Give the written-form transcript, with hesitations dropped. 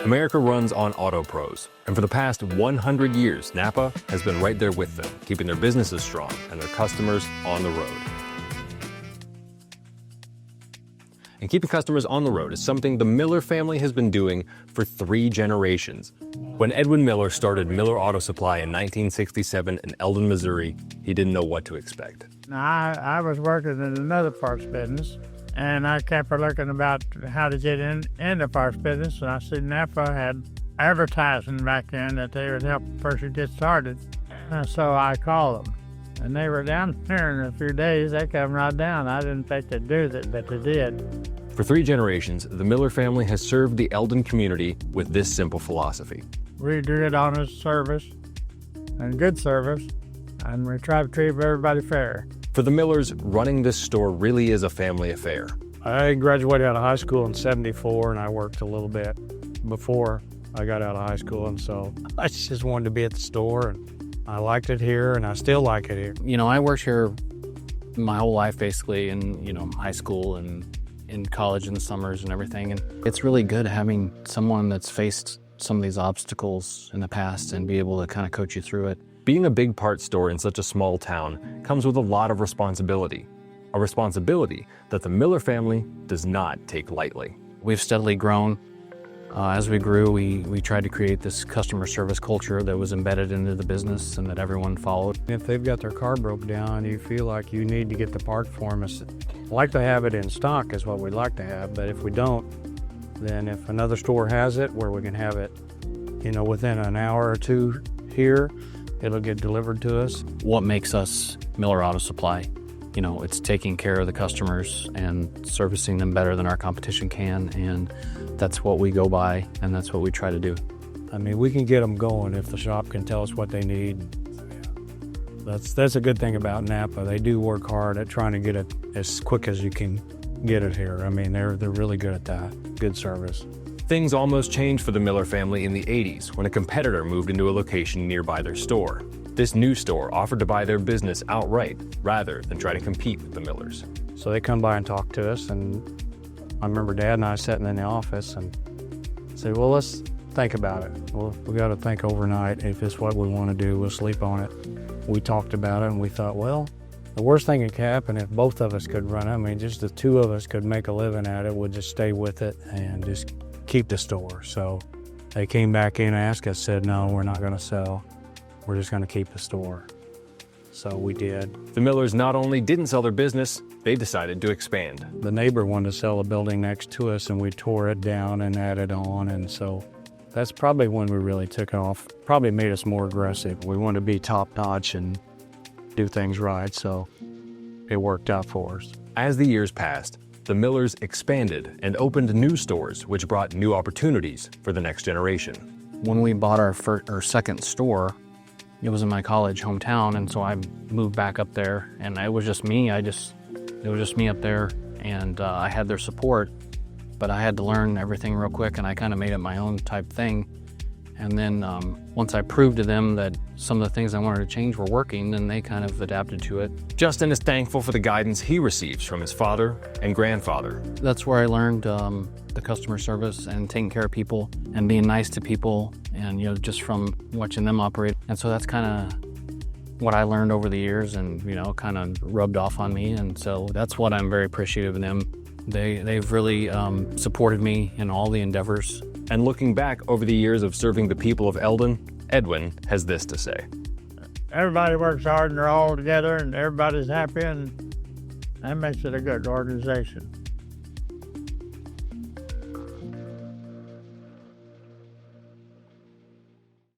America runs on auto pros, and for the past 100 years, NAPA has been right there with them, keeping their businesses strong and their customers on the road. And keeping customers on the road is something the Miller family has been doing for 3 generations. When Edwin Miller started Miller Auto Supply in 1967 in Eldon, Missouri, he didn't know what to expect. I was working in another parts business, and I kept looking about how to get in the parts business, and I see NAPA had advertising back then that they would help a person get started. And so I called them, and they were down there in a few days. They come right down. I didn't think they'd do that, but they did. For 3 generations, the Miller family has served the Eldon community with this simple philosophy. We do it on a service, and good service, and we try to treat everybody fair. For the Millers, running this store really is a family affair. I graduated out of high school in '74, and I worked a little bit before I got out of high school, and so I just wanted to be at the store, and I liked it here, and I still like it here. You know, I worked here my whole life basically in, high school and in college in the summers and everything, and it's really good having someone that's faced some of these obstacles in the past and be able to kind of coach you through it. Being a big parts store in such a small town comes with a lot of responsibility. A responsibility that the Miller family does not take lightly. We've steadily grown. As we grew, we tried to create this customer service culture that was embedded into the business and that everyone followed. If they've got their car broke down, you feel like you need to get the part for them. I like to have it in stock is what we'd like to have, but if we don't, then if another store has it where we can have it, within an hour or 2 here, it'll get delivered to us. What makes us Miller Auto Supply? It's taking care of the customers and servicing them better than our competition can, and that's what we go by, and that's what we try to do. I mean, we can get them going if the shop can tell us what they need. That's a good thing about NAPA. They do work hard at trying to get it as quick as you can get it here. I mean, they're really good at that. Good service. Things almost changed for the Miller family in the 80s when a competitor moved into a location nearby their store. This new store offered to buy their business outright rather than try to compete with the Millers. So they come by and talk to us, and I remember Dad and I sitting in the office and said, well, let's think about it. We got to think overnight. If it's what we want to do, we'll sleep on it. We talked about it, and we thought, well, the worst thing that could happen if both of us could run it, I mean, just the 2 of us could make a living at it, we'd just stay with it and just keep the store. So they came back in and asked us, said, no, we're not going to sell. We're just going to keep the store. So we did. The Millers not only didn't sell their business, they decided to expand. The neighbor wanted to sell a building next to us, and we tore it down and added on, and so that's probably when we really took off. Probably made us more aggressive. We wanted to be top-notch and do things right, so it worked out for us. As the years passed, the Millers expanded and opened new stores, which brought new opportunities for the next generation. When we bought our second store, it was in my college hometown, and so I moved back up there, and it was just me. It was just me up there, and I had their support, but I had to learn everything real quick, and I kind of made it my own type thing. And then once I proved to them that some of the things I wanted to change were working, then they kind of adapted to it. Justin is thankful for the guidance he receives from his father and grandfather. That's where I learned the customer service and taking care of people and being nice to people, and just from watching them operate. And so that's kind of what I learned over the years, and kind of rubbed off on me. And so that's what I'm very appreciative of them. They've really supported me in all the endeavors. And looking back over the years of serving the people of Eldon, Edwin has this to say. Everybody works hard, and they're all together, and everybody's happy, and that makes it a good organization.